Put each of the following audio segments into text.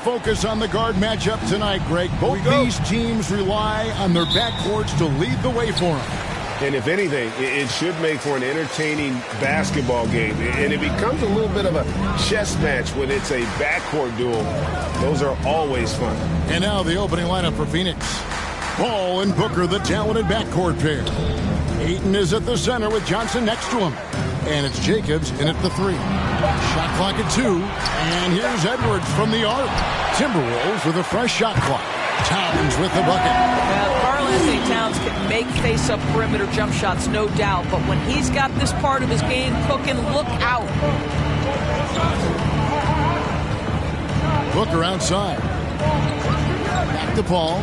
focus on the guard matchup tonight, Greg. Both these teams rely on their backcourts to lead the way for them. And if anything, it should make for an entertaining basketball game. And it becomes a little bit of a chess match when it's a backcourt duel. Those are always fun. And now the opening lineup for Phoenix. Paul and Booker, the talented backcourt pair. Ayton is at the center with Johnson next to him. And it's Jacobs in at the 3. Shot clock at 2. And here's Edwards from the arc. Timberwolves with a fresh shot clock. Towns with the bucket. Karl-Anthony Towns can make face-up perimeter jump shots, no doubt. But when he's got this part of his game cooking, look out. Booker outside. Back to Paul.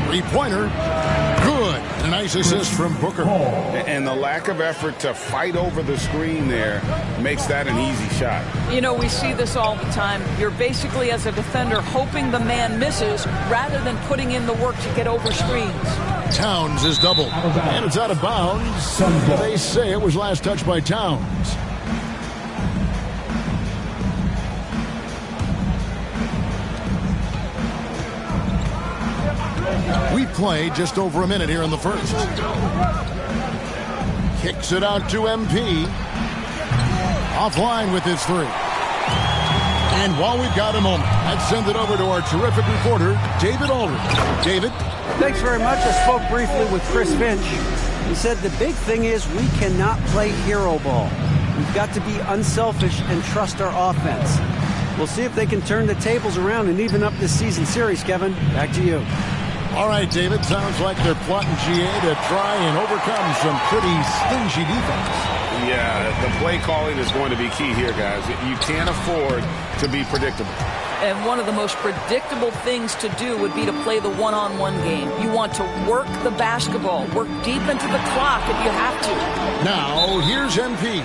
Three-pointer. Good. A nice assist from Booker. And the lack of effort to fight over the screen there makes that an easy shot. You know, we see this all the time. You're basically, as a defender, hoping the man misses rather than putting in the work to get over screens. Towns is doubled. And it's out of bounds. They say it was last touched by Towns. We play just over a minute here in the first. Kicks it out to MP. Offline with his 3. And while we've got a moment, let's send it over to our terrific reporter, David Aldridge. David? Thanks very much. I spoke briefly with Chris Finch. He said the big thing is we cannot play hero ball. We've got to be unselfish and trust our offense. We'll see if they can turn the tables around and even up this season series, Kevin. Back to you. All right, David. Sounds like they're plotting GA to try and overcome some pretty stingy defense. Yeah, the play calling is going to be key here, guys. You can't afford to be predictable. And one of the most predictable things to do would be to play the one-on-one game. You want to work the basketball, work deep into the clock if you have to. Now, here's MP.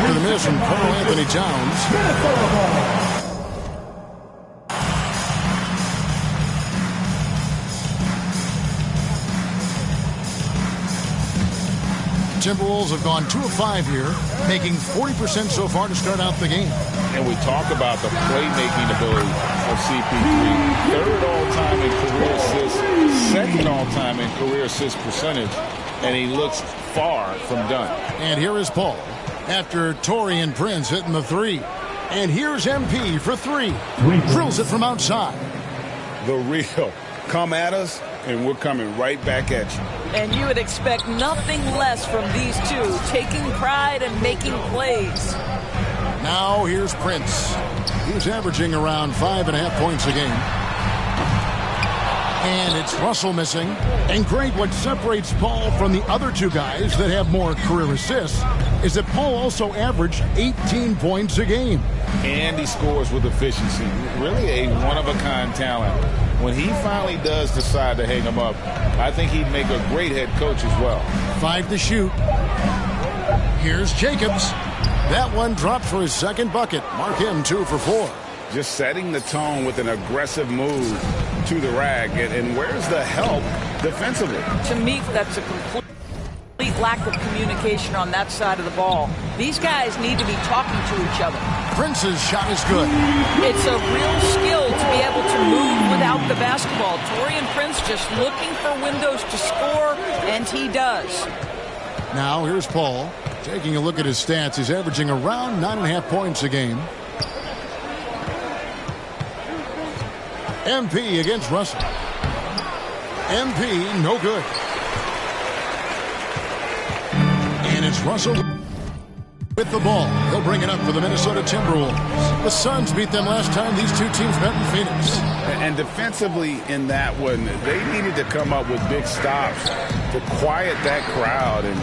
For the miss from Karl-Anthony Towns. Timberwolves have gone 2 of 5 here, making 40% so far to start out the game. And we talk about the playmaking ability of CP3. Third all-time in career assists, second all-time in career assist percentage, and he looks far from done. And here is Paul after Taurean Prince hitting the 3. And here's MP for 3. Drills it from outside. The real. Come at us, and we're coming right back at you. And you would expect nothing less from these two, taking pride and making plays. Now here's Prince. He's averaging around 5.5 points a game. And it's Russell missing. And great, what separates Paul from the other two guys that have more career assists is that Paul also averaged 18 points a game. And he scores with efficiency. Really a one-of-a-kind talent. When he finally does decide to hang him up, I think he'd make a great head coach as well. 5 to shoot. Here's Jacobs. That one dropped for his second bucket. Mark him 2 for 4. Just setting the tone with an aggressive move to the rack. And where's the help defensively? To me, that's a complete lack of communication on that side of the ball. These guys need to be talking to each other. Prince's shot is good. It's a real skill to be able to move without the basketball. Taurean Prince just looking for windows to score, and he does. Now here's Paul. Taking a look at his stats, he's averaging around 9.5 points a game. MP against Russell. MP, no good. And it's Russell with the ball. He'll bring it up for the Minnesota Timberwolves. The Suns beat them last time these two teams met in Phoenix. And defensively in that one, they needed to come up with big stops to quiet that crowd, and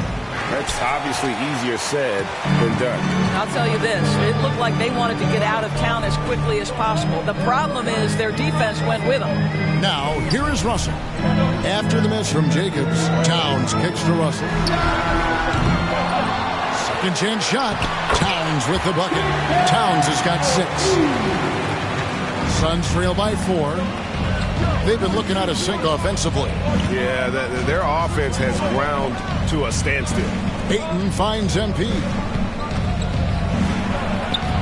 that's obviously easier said than done. I'll tell you this, it looked like they wanted to get out of town as quickly as possible. The problem is their defense went with them. Now, here is Russell. After the miss from Jacobs, Towns kicks to Russell. Second chance shot. Towns with the bucket. Towns has got 6. Suns trail by 4. They've been looking out of sync offensively. Yeah, their offense has ground to a standstill. Ayton finds MP.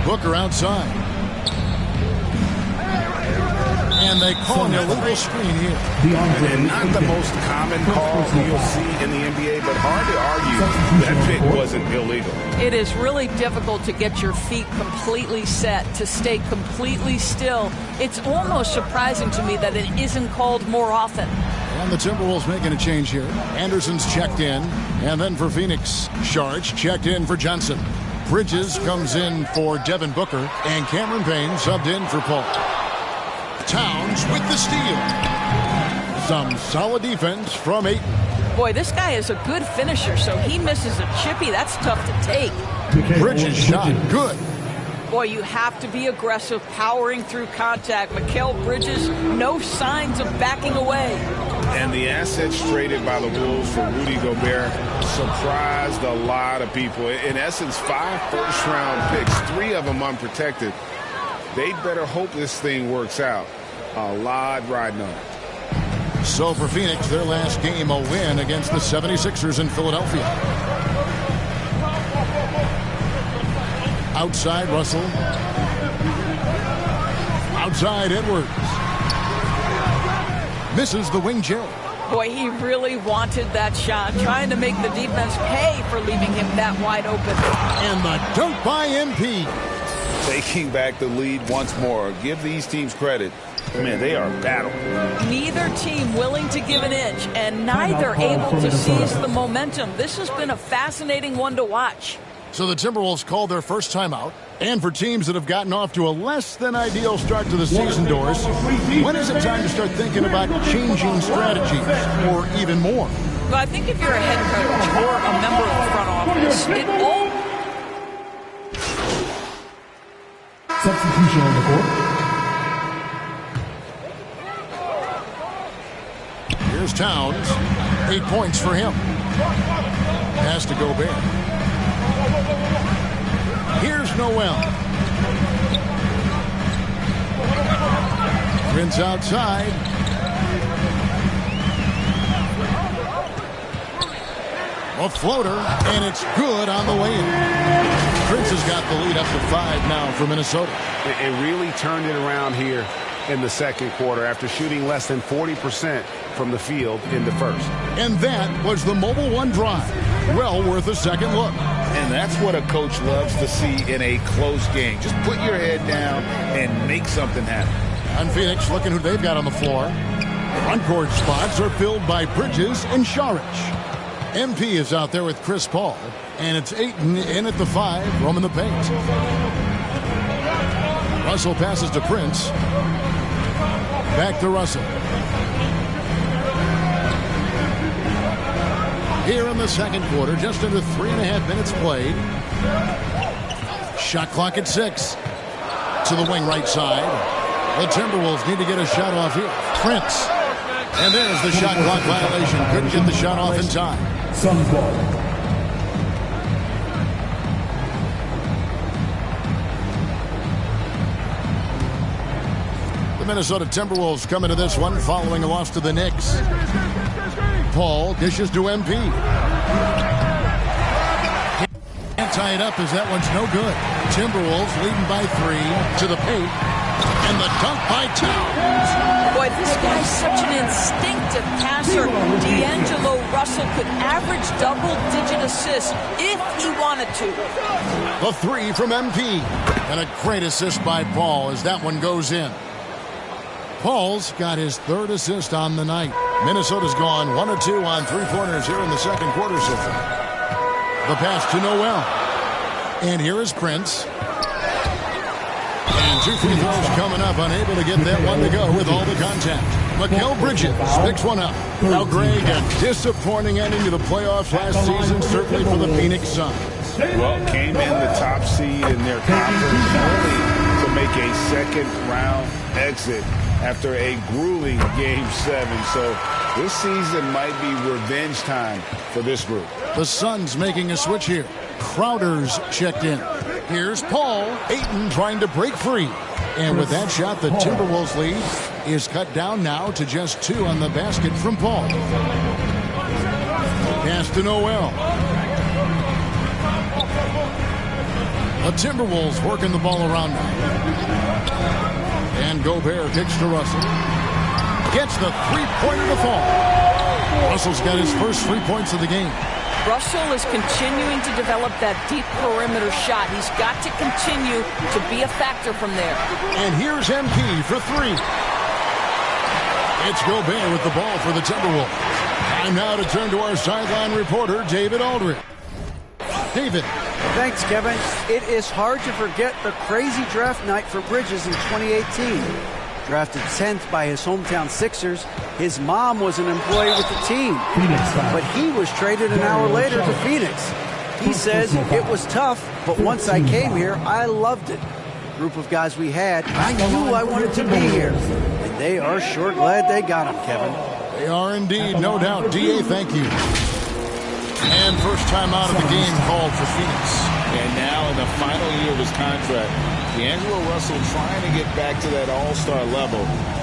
Booker outside. And they call an illegal screen here. And not the most common call you'll see in the NBA, but hard to argue that pick wasn't illegal. It is really difficult to get your feet completely set, to stay completely still. It's almost surprising to me that it isn't called more often. And the Timberwolves making a change here. Anderson's checked in. And then for Phoenix, Sharge checked in for Johnson. Bridges comes in for Devin Booker. And Cameron Payne subbed in for Paul. Towns with the steal. Some solid defense from Ayton. Boy, this guy is a good finisher, so he misses a chippy. That's tough to take. Bridges shot good. Boy, you have to be aggressive, powering through contact. Mikal Bridges, no signs of backing away. And the assets traded by the Wolves for Rudy Gobert surprised a lot of people. In essence, 5 first-round picks, 3 of them unprotected. They'd better hope this thing works out. A lot riding on it. So for Phoenix, their last game a win against the 76ers in Philadelphia. Outside Russell. Outside Edwards. Misses the wing J. Boy, he really wanted that shot, trying to make the defense pay for leaving him that wide open. And the dunk by MP. Taking back the lead once more. Give these teams credit. Man, they are battled. Neither team willing to give an inch, and neither able to seize the momentum. This has been a fascinating one to watch. So the Timberwolves called their first timeout. And for teams that have gotten off to a less than ideal start to the season, Doris, when is it time to start thinking about changing strategies or even more? Well, I think if you're a head coach or a member of the front office, it all... Substitution on the court. Here's Towns. 8 points for him. Pass to Gobert. Here's Noel. Prince outside. A floater, and it's good on the way in. Prince has got the lead up to 5 now for Minnesota. It really turned it around here in the second quarter after shooting less than 40% from the field in the first. And that was the Mobile One drive. Well worth a second look. And that's what a coach loves to see in a close game. Just put your head down and make something happen. And Phoenix, looking who they've got on the floor. Front court spots are filled by Bridges and Saric. MP is out there with Chris Paul. And it's Ayton in at the 5, roaming the paint. Russell passes to Prince. Back to Russell. Here in the second quarter, just under 3.5 minutes played. Shot clock at 6. To the wing right side. The Timberwolves need to get a shot off here. Prince. And there's the shot clock violation. Couldn't get the shot off in time. Suns ball. The Minnesota Timberwolves come into this one following a loss to the Knicks. Paul dishes to MP. Can't tie it up as that one's no good. Timberwolves leading by 3 to the paint. And the dunk by Towns. Boy, this guy's such an instinctive passer. D'Angelo Russell could average double-digit assists if he wanted to. The 3 from MP. And a great assist by Paul as that one goes in. Paul's got his 3rd assist on the night. Minnesota's gone 1 of 2 on 3-pointers here in the second quarter so far. The pass to Noel. And here is Prince. And 2 free throws coming up, unable to get that one to go with all the contact. Mikal Bridges picks one up. Now, Greg, a disappointing ending to the playoffs last season, certainly for the Phoenix Suns. Well, came in the top seed in their conference only to make a second-round exit after a grueling Game 7. So this season might be revenge time for this group. The Suns making a switch here. Crowder's checked in. Here's Paul. Ayton trying to break free. And with that shot, the Timberwolves lead is cut down now to just 2 on the basket from Paul. Pass to Noel. The Timberwolves working the ball around now. And Gobert kicks to Russell. Gets the three-pointer to fall. Russell's got his first 3 points of the game. Russell is continuing to develop that deep perimeter shot. He's got to continue to be a factor from there. And here's MP for three. It's Gobert with the ball for the Timberwolves. Time now to turn to our sideline reporter, David Aldridge. David. Thanks, Kevin. It is hard to forget the crazy draft night for Bridges in 2018. Drafted 10th by his hometown Sixers, his mom was an employee with the team. But he was traded an hour later to Phoenix. He says it was tough, but once I came here, I loved it. The group of guys we had, I knew I wanted to be here. And they are sure glad they got him, Kevin. They are indeed, no doubt. D.A., thank you. And first time out of the game called for Phoenix. And now in the final year of his contract, D'Angelo Russell trying to get back to that all-star level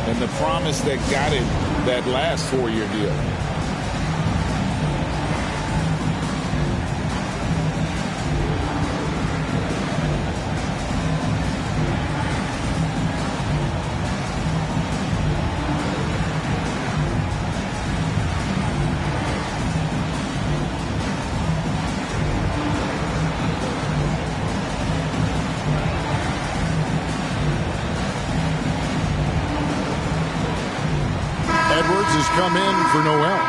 and the promise that got him that last 4-year deal. Edwards has come in for Noel.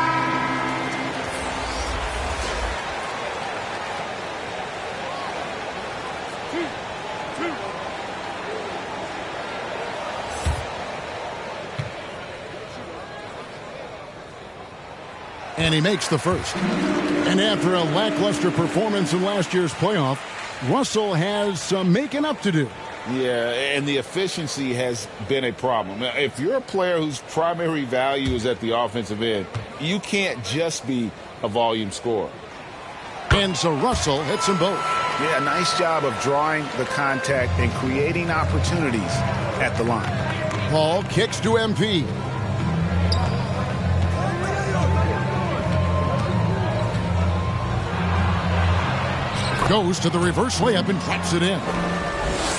And he makes the first. And after a lackluster performance in last year's playoff, Russell has some making up to do. Yeah, and the efficiency has been a problem. If you're a player whose primary value is at the offensive end, you can't just be a volume scorer. And so Russell hits them both. Yeah, nice job of drawing the contact and creating opportunities at the line. Paul kicks to MP. Goes to the reverse layup and drops it in.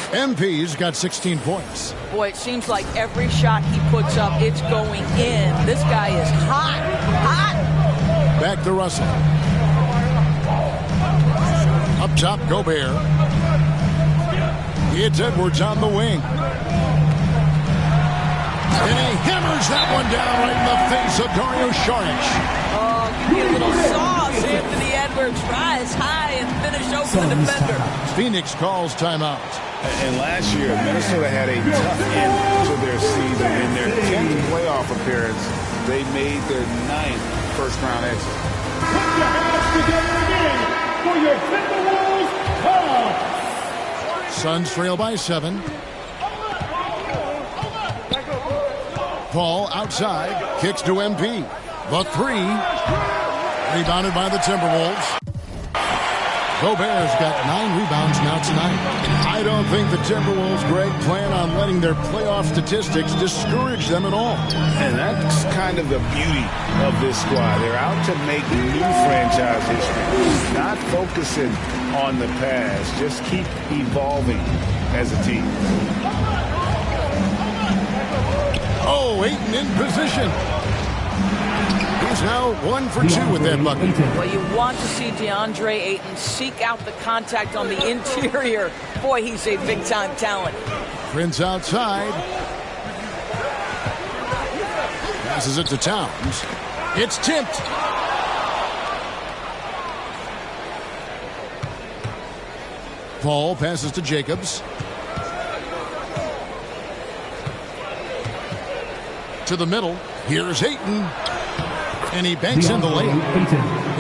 MP's got 16 points. Boy, it seems like every shot he puts up, it's going in. This guy is hot, hot. Back to Russell. Up top, Gobert. It's Edwards on the wing. And he hammers that one down right in the face of Dario Saric. Oh, give me a little sauce. Anthony Edwards rise high and finish over the defender. Phoenix calls timeout. And last year, Minnesota had a tough end to their season. In their 10th playoff appearance, they made their 9th first-round exit. Put your hands together again for your Timberwolves Cubs. Suns trail by 7. Paul outside, kicks to MP. The three, rebounded by the Timberwolves. Gobert's got 9 rebounds now tonight. I don't think the Timberwolves, Greg, plan on letting their playoff statistics discourage them at all. And that's kind of the beauty of this squad. They're out to make new franchise history, not focusing on the past. Just keep evolving as a team. Oh, Ayton in position. He's now 1 for 2 with that bucket. Well, you want to see DeAndre Ayton seek out the contact on the interior. Boy, he's a big-time talent. Prince outside. Passes it to Towns. It's tipped. Paul passes to Jacobs. To the middle. Here's Ayton. And he banks in the layup.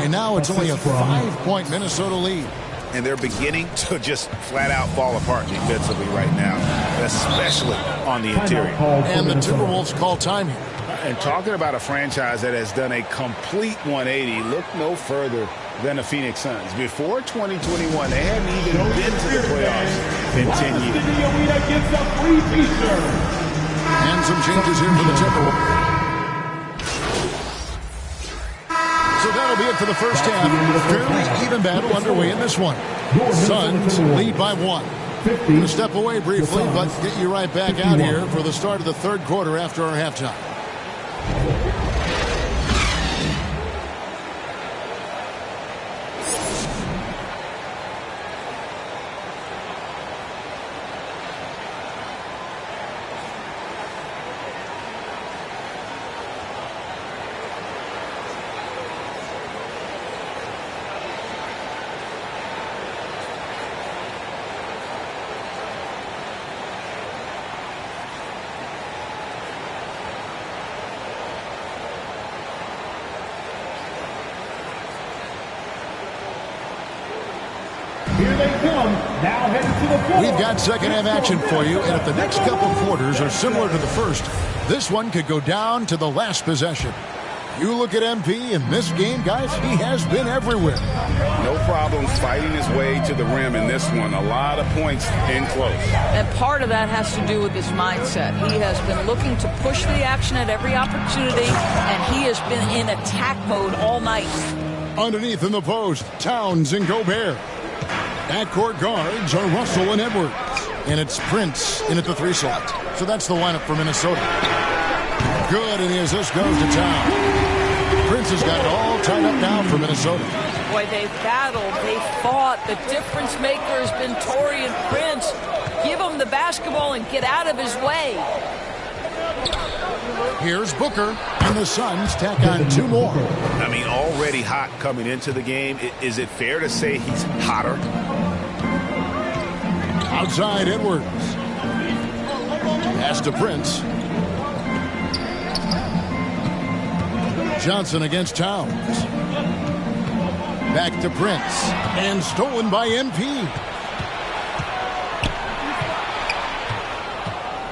And now it's only a 5-point Minnesota lead. And they're beginning to just flat out fall apart defensively right now, especially on the interior. And the Timberwolves call time here. And talking about a franchise that has done a complete 180, look no further than the Phoenix Suns. Before 2021, they hadn't even been to the playoffs in 10 years. And some changes here for the Timberwolves. So that'll be it for the first half. Fairly even battle underway in this one. Suns lead by 1. Going to step away briefly, but get you right back out here for the start of the third quarter after our halftime. Here they come, now headed to the floor. We've got second half action for you, and if the next couple quarters are similar to the first, this one could go down to the last possession. You look at MP in this game, guys, he has been everywhere. No problems fighting his way to the rim in this one. A lot of points in close. And part of that has to do with his mindset. He has been looking to push the action at every opportunity, and he has been in attack mode all night. Underneath in the post, Towns and Gobert. Backcourt guards are Russell and Edwards. And it's Prince in at the 3 slot. So that's the lineup for Minnesota. Good, and the assist goes to Towns. Prince has got it all tied up now for Minnesota. Boy, they've battled, they've fought. The difference maker has been Taurean Prince. Give him the basketball and get out of his way. Here's Booker, and the Suns tack on 2 more. I mean, already hot coming into the game. Is it fair to say he's hotter? Outside Edwards. Pass to Prince. Johnson against Towns. Back to Prince. And stolen by MP.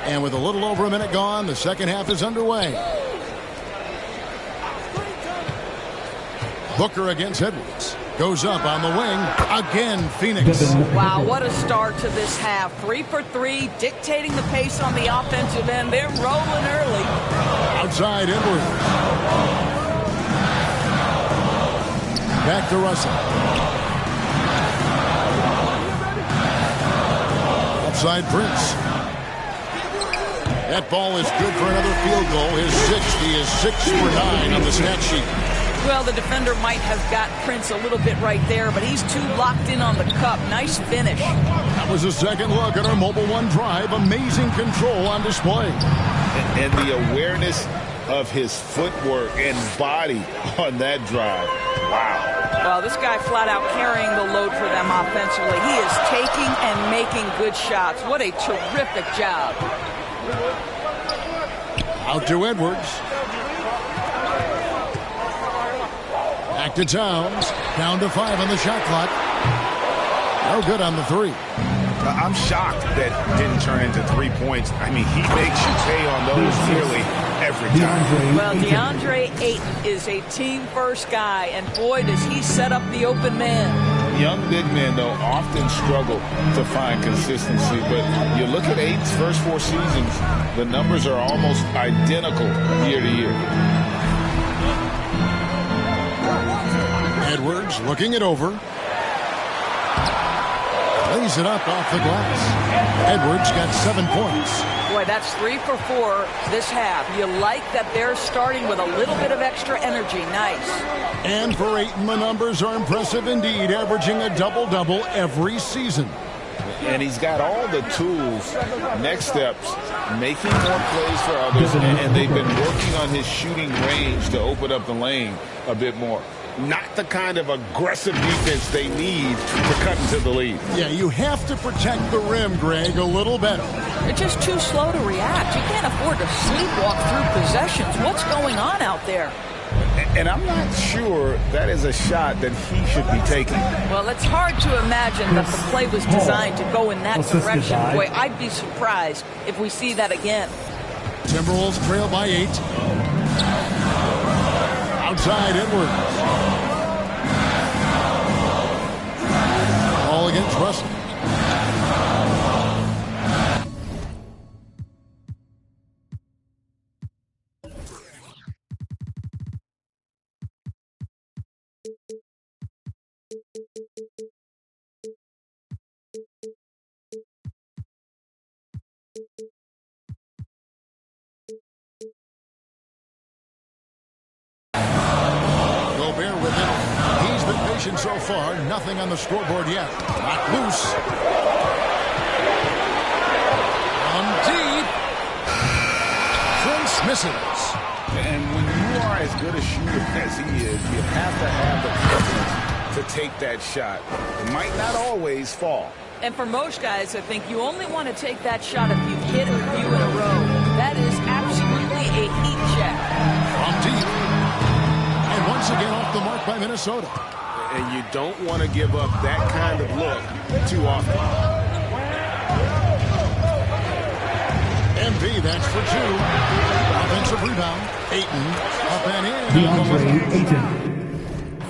And with a little over a minute gone, the second half is underway. Booker against Edwards. Goes up on the wing. Again, Phoenix. Wow, what a start to this half. 3 for 3, dictating the pace on the offensive end. They're rolling early. Outside Edwards. Back to Russell. Outside Prince. That ball is good for another field goal. His 6th. He is 6 for 9 on the stat sheet. Well, the defender might have got Prince a little bit right there, but he's too locked in on the cup. Nice finish. That was a second look at our Mobile One drive. Amazing control on display. And the awareness of his footwork and body on that drive. Wow. Well, this guy flat out carrying the load for them offensively. He is taking and making good shots. What a terrific job. Out to Edwards. Back to Towns. Down to 5 on the shot clock. No good on the 3. I'm shocked that didn't turn into 3 points. I mean, he makes you pay on those nearly every time. Well, DeAndre Ayton is a team-first guy, and boy, does he set up the open man. Young big men, though, often struggle to find consistency. But you look at Ayton's first 4 seasons, the numbers are almost identical year to year. Edwards looking it over. Lays it up off the glass. Edwards got 7 points. Boy, that's 3 for 4 this half. You like that they're starting with a little bit of extra energy. Nice. And for Ayton, the numbers are impressive indeed, averaging a double-double every season. And he's got all the tools, next steps, making more plays for others, and they've been working on his shooting range to open up the lane a bit more. Not the kind of aggressive defense they need to cut into the lead. Yeah, you have to protect the rim, Greg, a little better. They're just too slow to react. You can't afford to sleepwalk through possessions. What's going on out there? And I'm not sure that is a shot that he should be taking. Well, it's hard to imagine that the play was designed to go in that direction. Boy, I'd be surprised if we see that again. Timberwolves trail by 8. Outside Edwards. Ball against Russell. far, nothing on the scoreboard yet. Knocked loose. From deep. Prince misses. And when you are as good a shooter as he is, you have to have the confidence to take that shot. It might not always fall. And for most guys, I think you only want to take that shot if you've hit a few in a row. That is absolutely a heat check. From deep. And once again off the mark by Minnesota. And you don't want to give up that kind of look too often. MP, that's for two. Offensive rebound. Ayton up and in. DeAndre Ayton.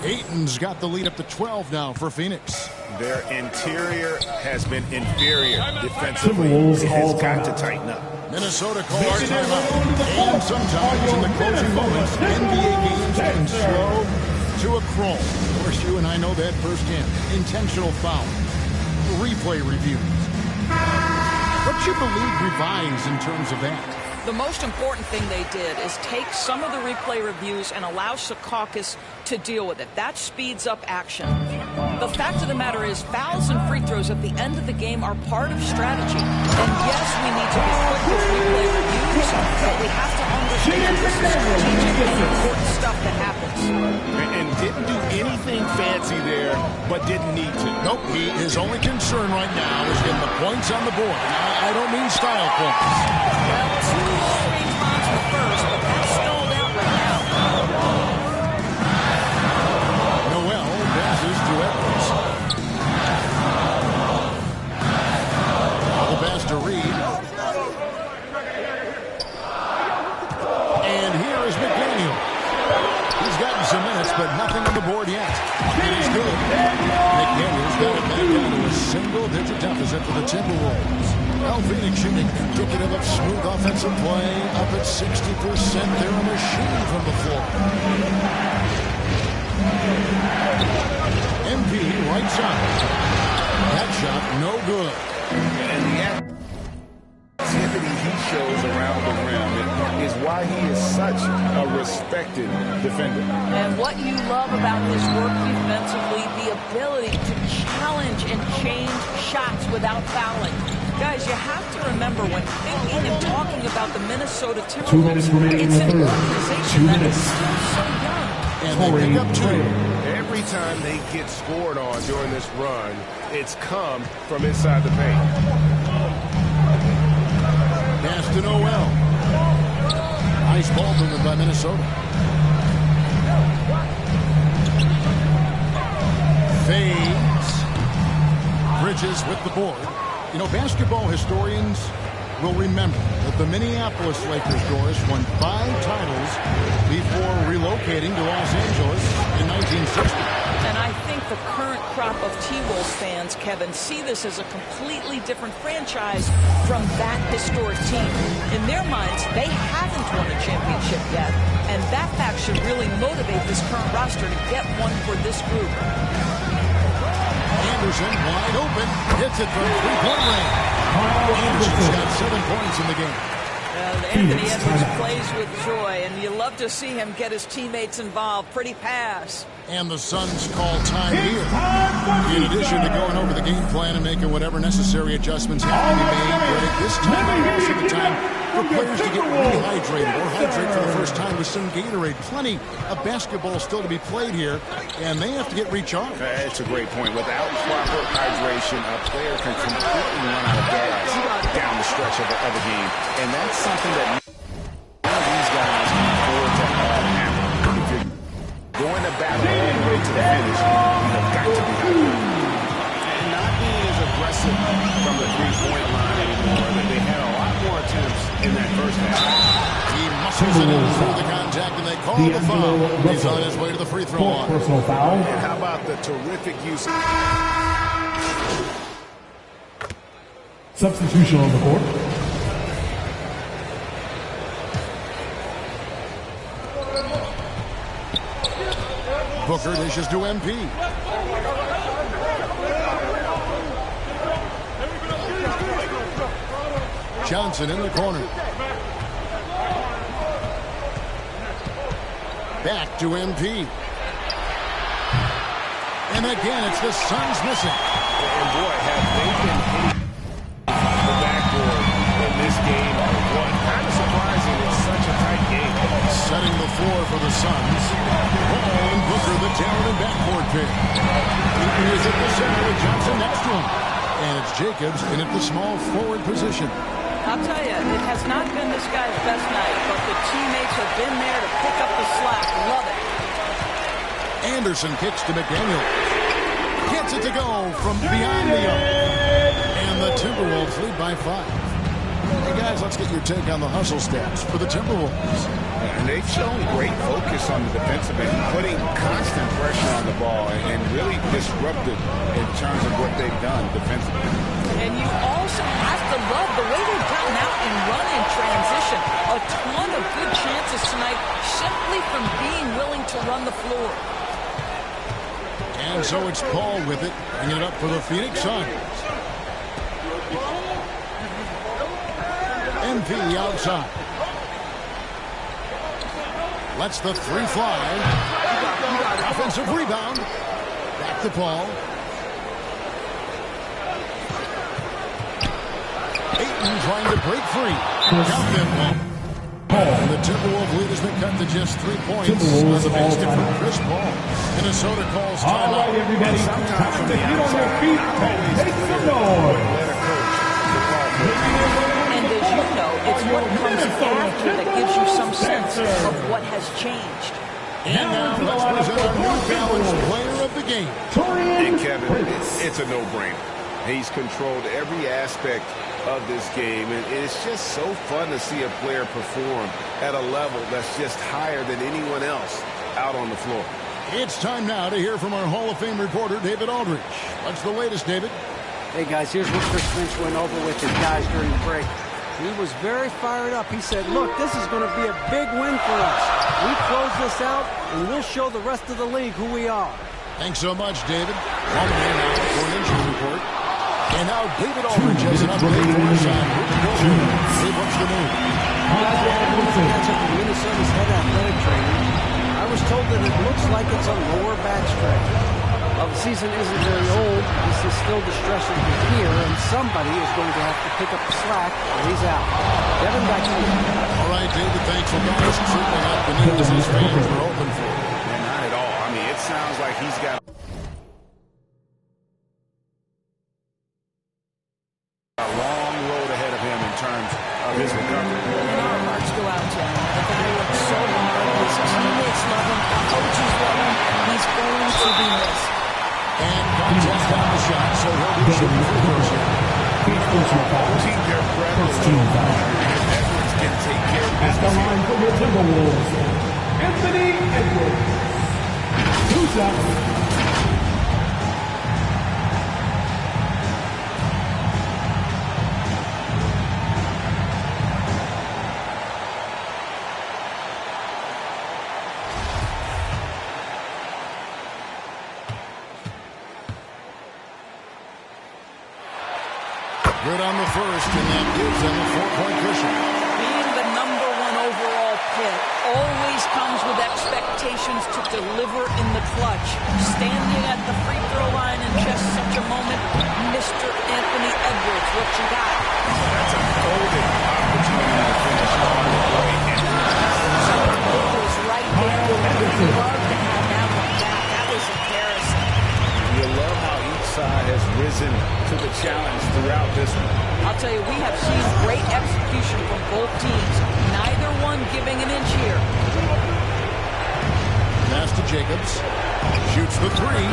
Ayton's got the lead up to 12 now for Phoenix. Their interior has been inferior defensively. Timberwolves It has all got to time. tighten up. Minnesota calls timeout. And sometimes in the closing moments, NBA games can slow to a crawl. Of course, you and I know that firsthand. Intentional foul. Replay reviews. What should the league revise in terms of that? The most important thing they did is take some of the replay reviews and allow Secaucus to deal with it. That speeds up action. The fact of the matter is fouls and free throws at the end of the game are part of strategy. And yes, we need to be quick with replay reviews, but we have to understand this is strategic and important stuff that happens. And didn't do anything fancy there, but didn't need to. Nope, his only concern right now is getting the points on the board. Now, I don't mean style points. Well, two strange bonds the first, but that's stalled out right now. Noel passes to Edwards. The pass to Reed. And here is McDaniel. He's gotten some minutes, but nothing on the board yet. It is good. McDaniel's got it back down to a single-digit deficit for the Timberwolves. Well, Phoenix shooting indicative of smooth offensive play, up at 60%. They're a machine from the floor. MP right side. That shot no good. And the activity he shows around the rim is why he is such a respected defender. And what you love about his work defensively, the ability to challenge and change shots without fouling. Guys, you have to remember when thinking and talking about the Minnesota 2 minutes Timberwolves, remaining in it's the an third. organization 2 that is minutes. still so young. And they pick up two. Every time they get scored on during this run, it's come from inside the paint. Pass to Noel. Nice ball movement by Minnesota. Fades. Bridges with the board. You know, basketball historians will remember that the Minneapolis Lakers, Doris, won 5 titles before relocating to Los Angeles in 1960. And I think the current crop of T-Wolves fans, Kevin, see this as a completely different franchise from that historic team. In their minds, they haven't won a championship yet, and that fact should really motivate this current roster to get one for this group. Anderson wide open, hits it from three-point range. Anderson's got 7 points in the game. And Anthony Edwards plays with joy, and you love to see him get his teammates involved. Pretty pass. And the Suns call time here. In addition to going over the game plan and making whatever necessary adjustments have to be made, Greg, this time is also the time for players to get rehydrated or hydrate for the first time with some Gatorade. Plenty of basketball still to be played here, and they have to get recharged. That's a great point. Without proper hydration, a player can completely run out of gas down the stretch of a game. And that's something that none of these guys can afford to have happen. If you're going to battle all the way to the finish, you have got to be hydrated. And not being as aggressive from the three-point line anymore. They had a lot more attempts in that first half. He muscles it in through the contact, and they call the foul. He's on his way to the free throw line. Personal foul. And how about the terrific use of... Substitution on the court. Booker dishes to MP. Johnson in the corner. Back to MP. And again, it's the Suns missing. And boy, have they been hitting the backboard in this game. What kind of surprising, it's such a tight game. Setting the floor for the Suns. Ball and Booker, the talented backcourt pair. Ayton is at the center with Johnson next to him. And it's Jacobs in at the small forward position. I'll tell you, it has not been this guy's best night, but the teammates have been there to pick up the slack. Love it. Anderson kicks to McDaniel. Gets it to go from beyond the arc. And the Timberwolves lead by 5. Hey guys, let's get your take on the hustle stats for the Timberwolves. And they've shown great focus on the defensive end, putting constant pressure on the ball and really disruptive in terms of what they've done defensively. And you also have to love the way they've gotten out and run in transition. A ton of good chances tonight simply from being willing to run the floor. And so it's Paul with it, bringing it up for the Phoenix Suns. MP outside. Lets the three fly. Offensive rebound. Back to Paul. Ayton trying to break free. Count them one. And the Timberwolves lead has been cut to just 3 points on the basket from Chris Paul. Minnesota calls timeout. All right, everybody. Time to get on their feet and make some noise. And as you know, it's what comes after that gives you some sense of what has changed. And now let's present our new balanced player of the game. And Kevin, it's a no-brainer. He's controlled every aspect of this game, and it's just so fun to see a player perform at a level that's just higher than anyone else out on the floor. It's time now to hear from our Hall of Fame reporter, David Aldridge. What's the latest, David? Hey, guys, here's what Chris Finch went over with his guys during the break. He was very fired up. He said, look, this is going to be a big win for us. We close this out, and we'll show the rest of the league who we are. Thanks so much, David. Welcome in now for an injury report. And now David Aldridge has an update for us on Rudy Gobert. Hey, what's the news? That's up to Minnesota's head athletic trainer. I was told that it looks like it's a lower back strain. Well, the season isn't very old. This is still distressing to hear, and somebody is going to have to pick up the slack, or he's out. Devin, back to you. All right, David, thanks for guys. Certainly not the news his fans were hoping for. And not at all. I mean, it sounds like he's got a long road ahead of him in terms of his recovery. And our hearts go out to him. The guy worked so hard. His teammates love him. Coaches love him. He's going to be missed. And contact on the shot, so he'll be shooting free throws here. Keep their breath. Edwards can take care of At the business line for the Timberwolves, Anthony Edwards. 2 shots. Good on the first, and that gives them a 4-point cushion. Being the number 1 overall pick always comes with expectations to deliver in the clutch. Standing at the free throw line in just such a moment, Mr. Anthony Edwards, what you got? That's a golden opportunity to finish on the play. It was right there. We'd love to have that one back. That was embarrassing. You love how each side has risen to the challenge throughout this one. I'll tell you, we have seen great execution from both teams. Neither one giving an inch here. Pass to Jacobs. Shoots the three.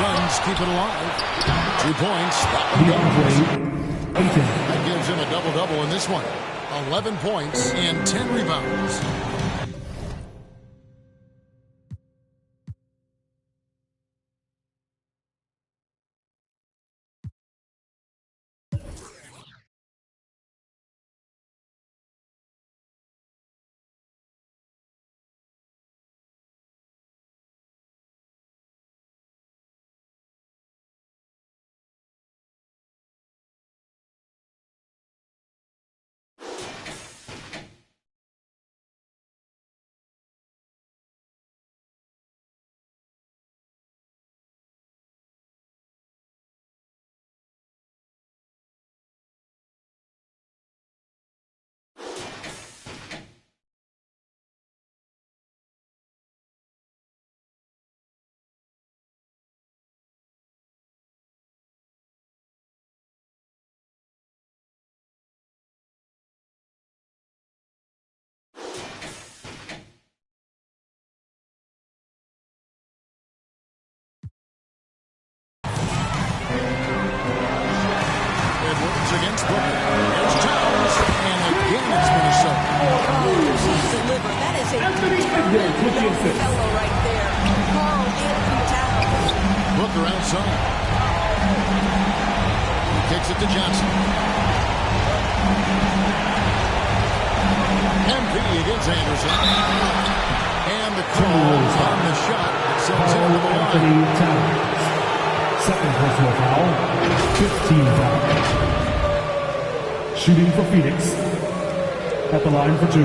Suns keep it alive. 2 points. That one goes. That gives him a double-double in this one. 11 points and 10 rebounds. side. He kicks it to Johnson. MP against Anderson. And the call on the shot that sends him to the Anthony line. Towns. Second personal foul. 15 foul. Shooting for Phoenix. At the line for 2.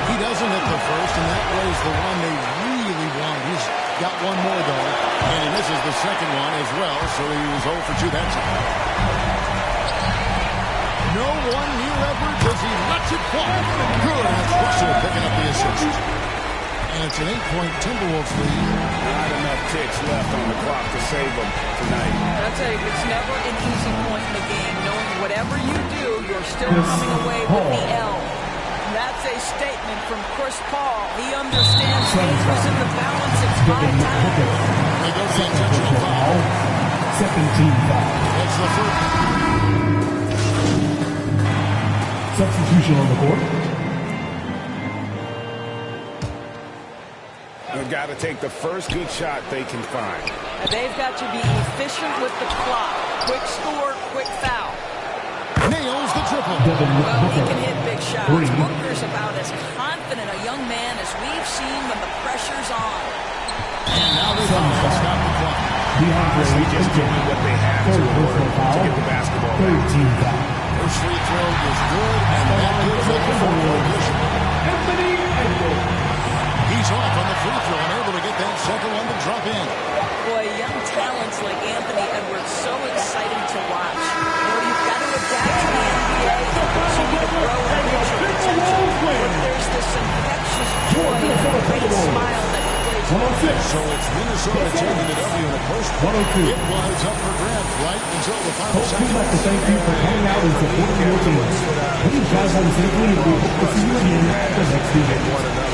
He doesn't hit the first, and that was the one they really want. He's got one more, though, and he misses the second one as well, so he was 0 for 2 that time. No one near Edwards as he lets it fly. Good. That's Russell picking up the assist. And it's an 8-point Timberwolves lead. Not enough ticks left on the clock to save them tonight. I'll tell you, it's never an easy point in the game, knowing whatever you do, you're still coming away with the L. That's a statement from Chris Paul. He understands games in the balance. It's high time. They go for the intentional foul. Second team foul. That's the first. Substitution on the court. They've got to take the first good shot they can find. And they've got to be efficient with the clock. Quick score, quick foul. Nails the triple. Well, he can hit big shots. Three. Booker's about as confident a young man as we've seen when the pressure's on. And now they finally stop the clock. Honestly, just doing what they have to Third in order personal to foul. get the basketball back. Third team foul. First free throw is good, and that gives them the position. Anthony Edwards. He's off on the free throw and able to get that second one to drop in. Boy, young talents like Anthony Edwards, so exciting to watch. You know, you've got to adapt to the NBA and continue to grow and reach your potential. But there's this infectious joy and a great smile that he plays with. 106. So it's Minnesota taking the W in the first. 102. It was up for grabs right until the final Folks, we'd second. like to thank you for coming out and supporting your team. Please drive home safely, and we hope to see you again at the next event.